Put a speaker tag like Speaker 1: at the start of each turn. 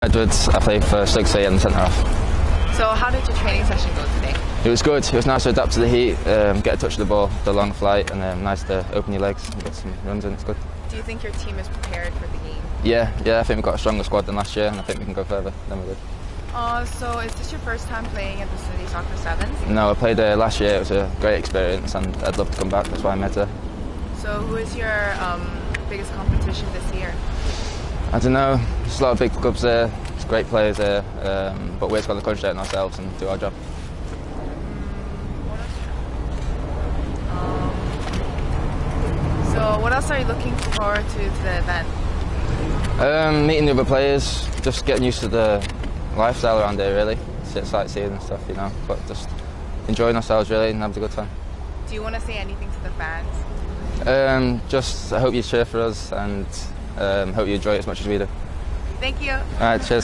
Speaker 1: Edward, I play for Slugsby and centre half.
Speaker 2: So how did your training session go today?
Speaker 1: It was good. It was nice to adapt to the heat, get a touch of the ball, the long flight, and nice to open your legs and get some runs in. It's good.
Speaker 2: Do you think your team is prepared for the game?
Speaker 1: Yeah. I think we've got a stronger squad than last year, and I think we can go further than we did.
Speaker 2: So is this your first time playing at the City Soccer Sevens?
Speaker 1: No, I played there last year. It was a great experience, and I'd love to come back. That's why I'm here today.
Speaker 2: So who is your biggest competition this year?
Speaker 1: I don't know. There's a lot of big clubs there. There's great players there, but we're just got to concentrate on ourselves and do our job.
Speaker 2: So what else are you looking forward to the event?
Speaker 1: Meeting the other players, just getting used to the lifestyle around here, really. Sightseeing and stuff, you know, but just enjoying ourselves really and having a good time.
Speaker 2: Do you want to say anything to the fans?
Speaker 1: Just I hope you cheer for us and hope you enjoy it as much as we do.
Speaker 2: Thank you.
Speaker 1: All right, cheers.